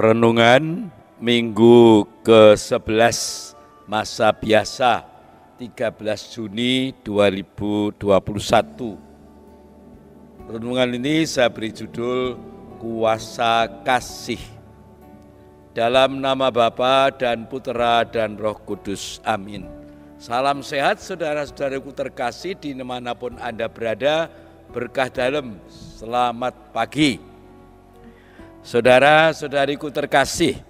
Renungan Minggu ke-11 masa biasa 13 Juni 2021. Renungan ini saya beri judul Kuasa Kasih. Dalam nama Bapa dan Putera dan Roh Kudus. Amin. Salam sehat saudara-saudaraku terkasih dimanapun Anda berada, berkah dalam, selamat pagi. Saudara-saudariku terkasih,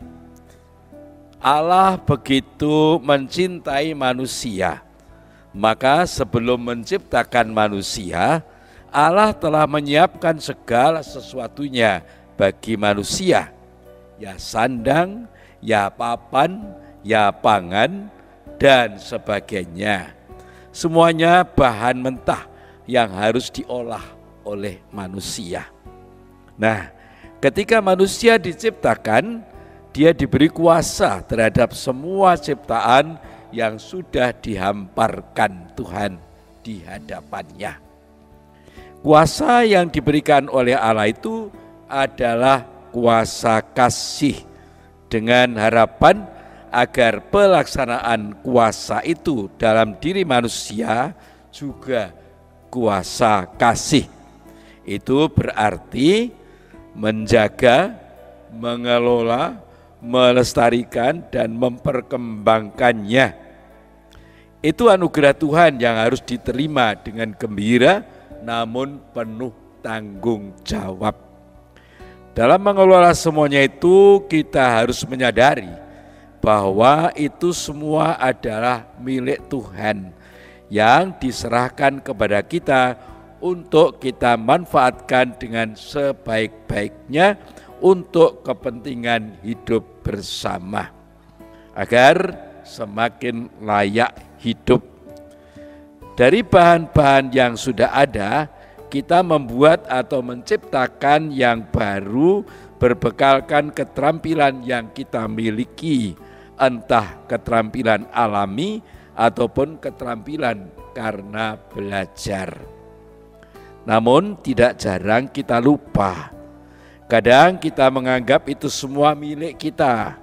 Allah begitu mencintai manusia, maka sebelum menciptakan manusia, Allah telah menyiapkan segala sesuatunya bagi manusia, ya sandang, ya papan, ya pangan, dan sebagainya. Semuanya bahan mentah yang harus diolah oleh manusia. Nah, ketika manusia diciptakan, dia diberi kuasa terhadap semua ciptaan yang sudah dihamparkan Tuhan di hadapannya. Kuasa yang diberikan oleh Allah itu adalah kuasa kasih, dengan harapan agar pelaksanaan kuasa itu dalam diri manusia juga kuasa kasih. Itu berarti menjaga, mengelola, melestarikan, dan memperkembangkannya. Itu anugerah Tuhan yang harus diterima dengan gembira, namun penuh tanggung jawab. Dalam mengelola semuanya itu, kita harus menyadari bahwa itu semua adalah milik Tuhan yang diserahkan kepada kita untuk kita manfaatkan dengan sebaik-baiknya untuk kepentingan hidup bersama, agar semakin layak hidup. Dari bahan-bahan yang sudah ada, kita membuat atau menciptakan yang baru berbekalkan keterampilan yang kita miliki, entah keterampilan alami ataupun keterampilan karena belajar. Namun tidak jarang kita lupa. Kadang kita menganggap itu semua milik kita,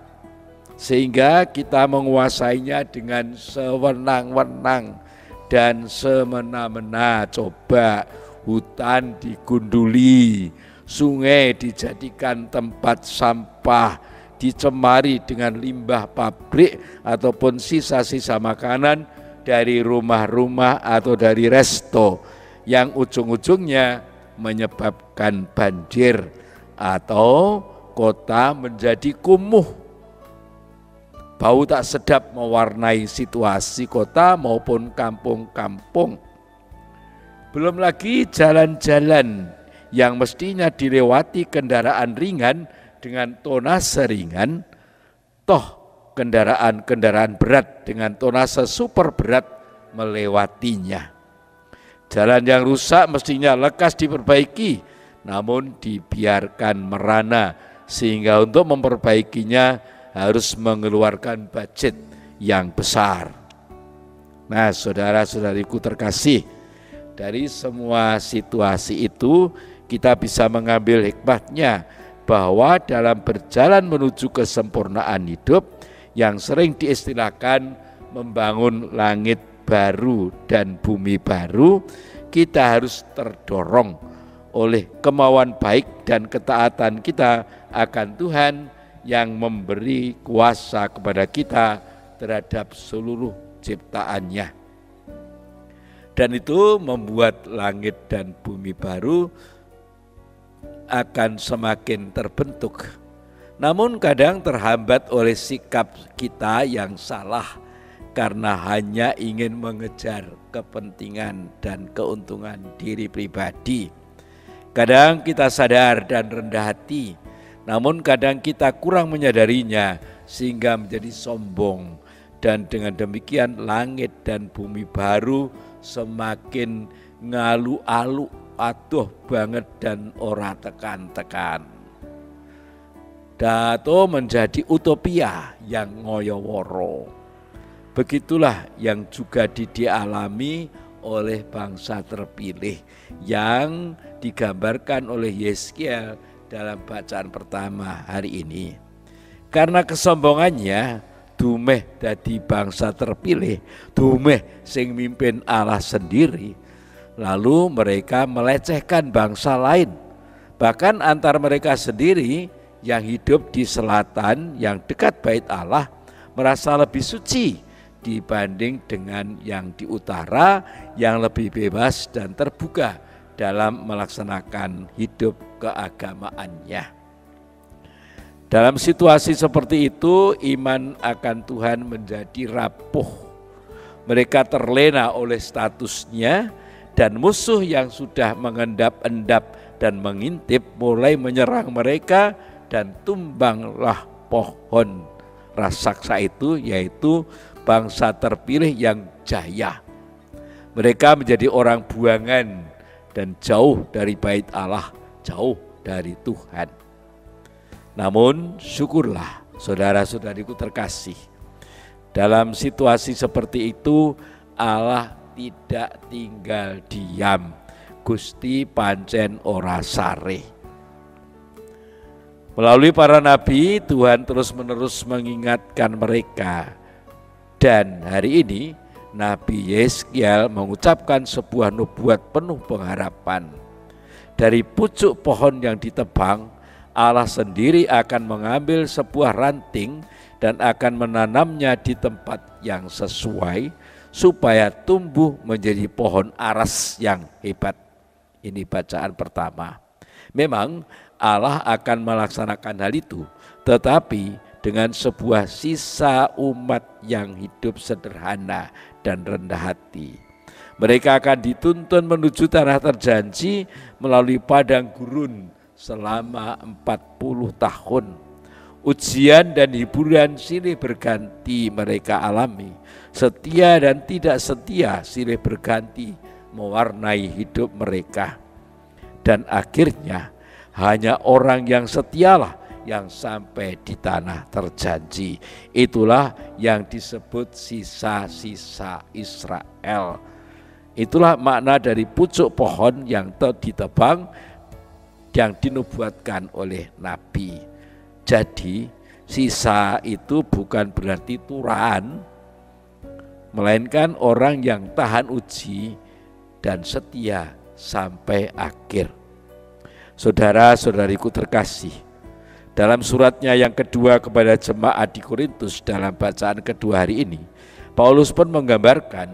sehingga kita menguasainya dengan sewenang-wenang dan semena-mena. Coba hutan digunduli, sungai dijadikan tempat sampah, dicemari dengan limbah pabrik ataupun sisa-sisa makanan dari rumah-rumah atau dari resto, yang ujung-ujungnya menyebabkan banjir atau kota menjadi kumuh. Bau tak sedap mewarnai situasi kota maupun kampung-kampung. Belum lagi jalan-jalan yang mestinya dilewati kendaraan ringan dengan tonase ringan, toh kendaraan-kendaraan berat dengan tonase super berat melewatinya. Jalan yang rusak mestinya lekas diperbaiki, namun dibiarkan merana, sehingga untuk memperbaikinya harus mengeluarkan budget yang besar. Nah, saudara-saudariku terkasih, dari semua situasi itu kita bisa mengambil hikmahnya bahwa dalam berjalan menuju kesempurnaan hidup yang sering diistilahkan membangun langit baru dan bumi baru, kita harus terdorong oleh kemauan baik dan ketaatan kita akan Tuhan yang memberi kuasa kepada kita terhadap seluruh ciptaannya. Dan itu membuat langit dan bumi baru akan semakin terbentuk. Namun kadang terhambat oleh sikap kita yang salah, karena hanya ingin mengejar kepentingan dan keuntungan diri pribadi. Kadang kita sadar dan rendah hati, namun kadang kita kurang menyadarinya sehingga menjadi sombong. Dan dengan demikian langit dan bumi baru semakin ngalu-alu, aduh banget dan ora tekan-tekan. Dato menjadi utopia yang ngoyo-woro. Begitulah yang juga dialami oleh bangsa terpilih yang digambarkan oleh Yeskiel dalam bacaan pertama hari ini. Karena kesombongannya, dumeh dadi bangsa terpilih, dumeh sing mimpin Allah sendiri, lalu mereka melecehkan bangsa lain. Bahkan antar mereka sendiri yang hidup di selatan yang dekat bait Allah merasa lebih suci dibanding dengan yang di utara yang lebih bebas dan terbuka dalam melaksanakan hidup keagamaannya. Dalam situasi seperti itu, iman akan Tuhan menjadi rapuh. Mereka terlena oleh statusnya, dan musuh yang sudah mengendap-endap dan mengintip mulai menyerang mereka, dan tumbanglah pohon raksasa itu, yaitu bangsa terpilih yang jaya. Mereka menjadi orang buangan dan jauh dari bait Allah, jauh dari Tuhan. Namun syukurlah saudara-saudariku terkasih, dalam situasi seperti itu Allah tidak tinggal diam. Gusti pancen ora sareh. Melalui para nabi, Tuhan terus-menerus mengingatkan mereka. Dan hari ini Nabi Yeskiel mengucapkan sebuah nubuat penuh pengharapan. Dari pucuk pohon yang ditebang, Allah sendiri akan mengambil sebuah ranting dan akan menanamnya di tempat yang sesuai supaya tumbuh menjadi pohon aras yang hebat. Ini bacaan pertama. Memang Allah akan melaksanakan hal itu, tetapi dengan sebuah sisa umat yang hidup sederhana dan rendah hati. Mereka akan dituntun menuju tanah terjanji melalui padang gurun selama 40 tahun. Ujian dan hiburan silih berganti mereka alami. Setia dan tidak setia silih berganti mewarnai hidup mereka. Dan akhirnya hanya orang yang setialah yang sampai di tanah terjanji. Itulah yang disebut sisa-sisa Israel. Itulah makna dari pucuk pohon yang ditebang yang dinubuatkan oleh Nabi. Jadi sisa itu bukan berarti turaan, melainkan orang yang tahan uji dan setia sampai akhir. Saudara-saudariku terkasih, dalam suratnya yang kedua kepada jemaat di Korintus dalam bacaan kedua hari ini, Paulus pun menggambarkan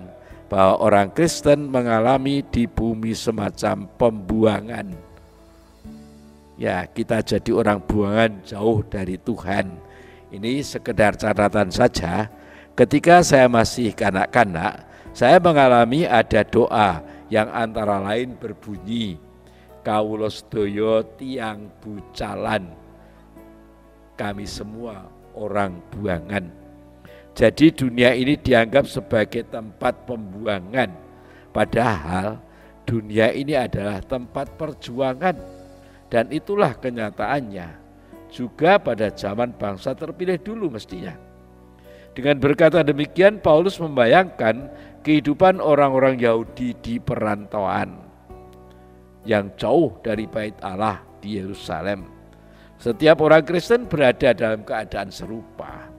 bahwa orang Kristen mengalami di bumi semacam pembuangan. Ya, kita jadi orang buangan jauh dari Tuhan. Ini sekedar catatan saja. Ketika saya masih kanak-kanak, saya mengalami ada doa yang antara lain berbunyi, Kawula sedaya tiang bucalan, kami semua orang buangan. Jadi dunia ini dianggap sebagai tempat pembuangan, padahal dunia ini adalah tempat perjuangan. Dan itulah kenyataannya juga pada zaman bangsa terpilih dulu mestinya. Dengan berkata demikian, Paulus membayangkan kehidupan orang-orang Yahudi di perantauan yang jauh dari bait Allah di Yerusalem. Setiap orang Kristen berada dalam keadaan serupa.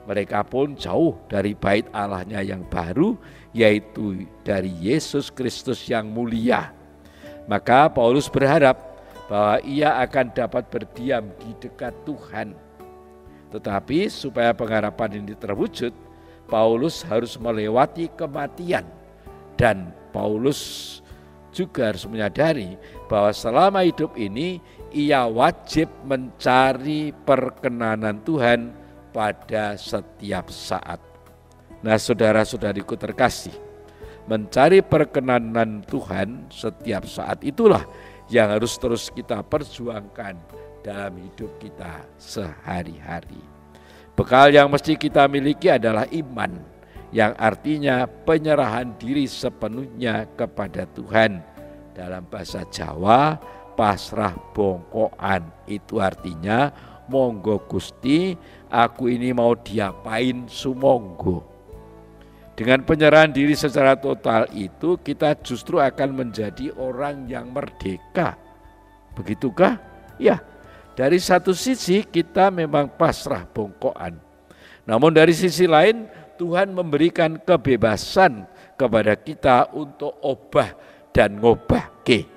Mereka pun jauh dari bait Allahnya yang baru, yaitu dari Yesus Kristus yang mulia. Maka Paulus berharap bahwa ia akan dapat berdiam di dekat Tuhan. Tetapi supaya pengharapan ini terwujud, Paulus harus melewati kematian. Dan Paulus juga harus menyadari bahwa selama hidup ini ia wajib mencari perkenanan Tuhan pada setiap saat. Nah, saudara-saudariku terkasih, mencari perkenanan Tuhan setiap saat itulah yang harus terus kita perjuangkan dalam hidup kita sehari-hari. Bekal yang mesti kita miliki adalah iman, yang artinya penyerahan diri sepenuhnya kepada Tuhan. Dalam bahasa Jawa, pasrah bongkoan, itu artinya monggo Gusti, aku ini mau diapain sumonggo. Dengan penyerahan diri secara total itu, kita justru akan menjadi orang yang merdeka. Begitukah? Ya, Dari satu sisi kita memang pasrah bongkoan. Namun dari sisi lain Tuhan memberikan kebebasan kepada kita untuk obah dan ngobahke.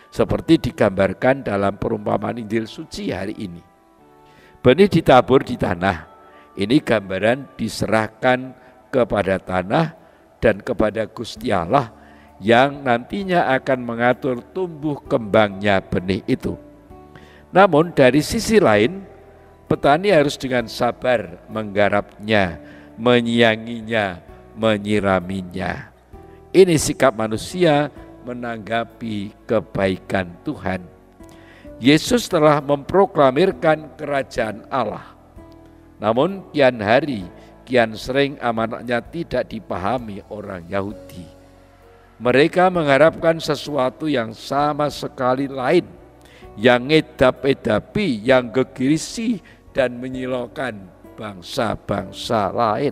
Seperti digambarkan dalam perumpamaan Injil suci hari ini. Benih ditabur di tanah. Ini gambaran diserahkan kepada tanah dan kepada Gusti Allah yang nantinya akan mengatur tumbuh kembangnya benih itu. Namun dari sisi lain, petani harus dengan sabar menggarapnya, menyianginya, menyiraminya. Ini sikap manusia menanggapi kebaikan Tuhan. Yesus telah memproklamirkan kerajaan Allah. Namun kian hari, kian sering amanatnya tidak dipahami orang Yahudi. Mereka mengharapkan sesuatu yang sama sekali lain, yang ngedap-edapi, yang gegirisi dan menyilaukan bangsa-bangsa lain.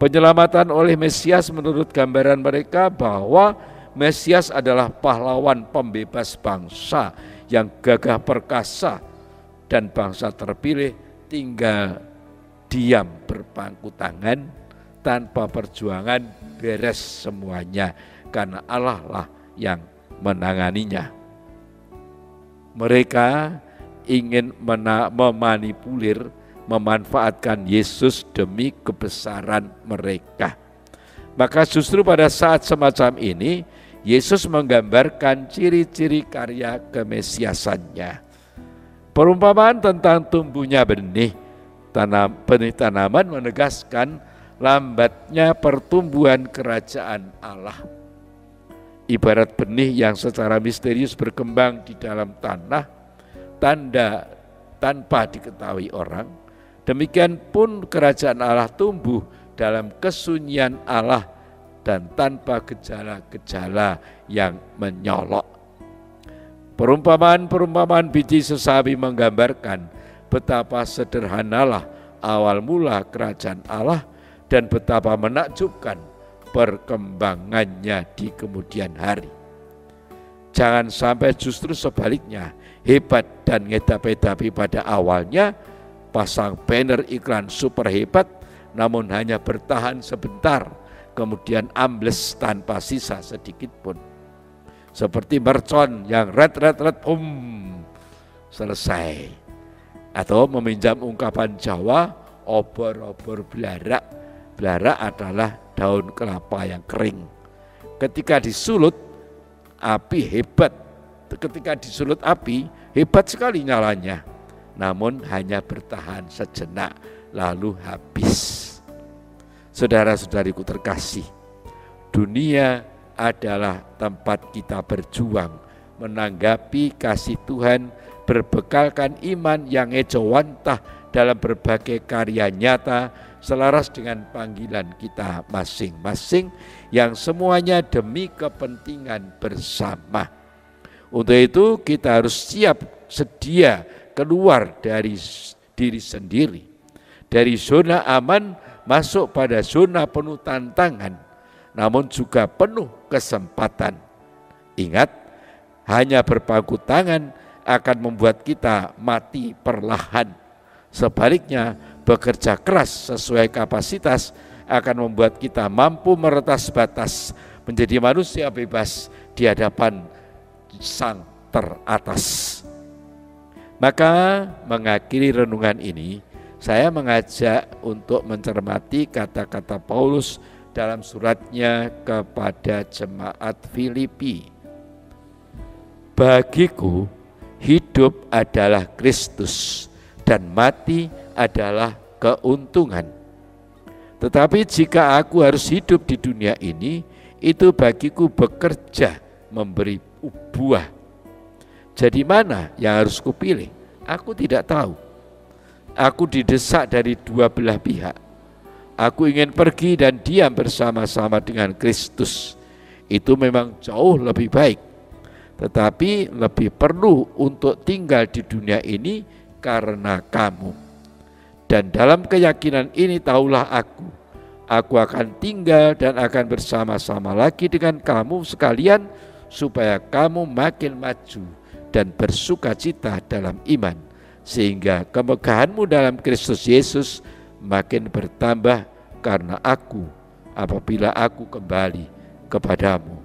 Penyelamatan oleh Mesias menurut gambaran mereka bahwa Mesias adalah pahlawan pembebas bangsa yang gagah perkasa, dan bangsa terpilih tinggal diam berpangku tangan tanpa perjuangan, beres semuanya karena Allah lah yang menanganinya. Mereka ingin memanipulir, memanfaatkan Yesus demi kebesaran mereka. Maka justru pada saat semacam ini, Yesus menggambarkan ciri-ciri karya kemesiasannya. Perumpamaan tentang tumbuhnya benih tanaman menegaskan lambatnya pertumbuhan kerajaan Allah. Ibarat benih yang secara misterius berkembang di dalam tanah, tanda tanpa diketahui orang, demikian pun kerajaan Allah tumbuh dalam kesunyian Allah dan tanpa gejala-gejala yang menyolok. Perumpamaan biji sesawi menggambarkan betapa sederhanalah awal mula kerajaan Allah dan betapa menakjubkan perkembangannya di kemudian hari. Jangan sampai justru sebaliknya, hebat dan ngedap-edapi pada awalnya, pasang banner iklan super hebat, namun hanya bertahan sebentar, kemudian ambles tanpa sisa sedikit pun. Seperti mercon yang red, selesai. Atau meminjam ungkapan Jawa, obor-obor belarak. Belarak adalah daun kelapa yang kering. Ketika disulut api hebat, hebat sekali nyalanya. Namun hanya bertahan sejenak lalu habis. Saudara-saudariku terkasih, dunia adalah tempat kita berjuang menanggapi kasih Tuhan, berbekalkan iman yang ejawantah dalam berbagai karya nyata selaras dengan panggilan kita masing-masing yang semuanya demi kepentingan bersama. Untuk itu kita harus siap sedia keluar dari diri sendiri, dari zona aman masuk pada zona penuh tantangan, namun juga penuh kesempatan. Ingat, hanya berpangku tangan akan membuat kita mati perlahan. Sebaliknya, bekerja keras sesuai kapasitas akan membuat kita mampu meretas batas, menjadi manusia bebas di hadapan Sang teratas. Maka mengakhiri renungan ini, saya mengajak untuk mencermati kata-kata Paulus dalam suratnya kepada jemaat Filipi. Bagiku hidup adalah Kristus dan mati adalah keuntungan. Tetapi jika aku harus hidup di dunia ini, itu bagiku bekerja memberi buah. Jadi mana yang harus kupilih? Aku tidak tahu. Aku didesak dari dua belah pihak. Aku ingin pergi dan diam bersama-sama dengan Kristus. Itu memang jauh lebih baik. Tetapi lebih perlu untuk tinggal di dunia ini karena kamu. Dan dalam keyakinan ini tahulah aku akan tinggal dan akan bersama-sama lagi dengan kamu sekalian supaya kamu makin maju dan bersukacita dalam iman, sehingga kemegahan-Mu dalam Kristus Yesus makin bertambah karena aku apabila aku kembali kepadamu.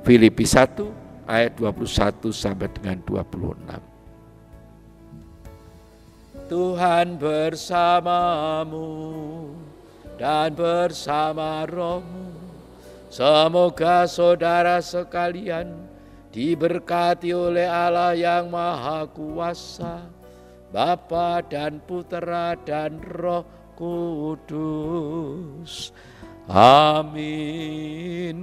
Filipi 1 ayat 21 sampai dengan 26. Tuhan bersamamu dan bersama rohmu. Semoga saudara sekalian diberkati oleh Allah yang Maha Kuasa, Bapa dan Putera dan Roh Kudus. Amin.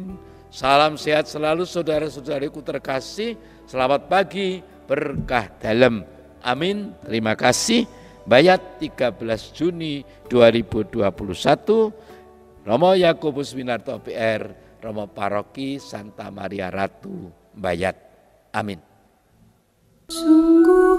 Salam sehat selalu saudara-saudariku terkasih. Selamat pagi, berkah dalam. Amin. Terima kasih. Bayat 13 Juni 2021. Romo Yakobus Winarto PR, Romo Paroki Santa Maria Ratu, Bayat. Amin. Sungguh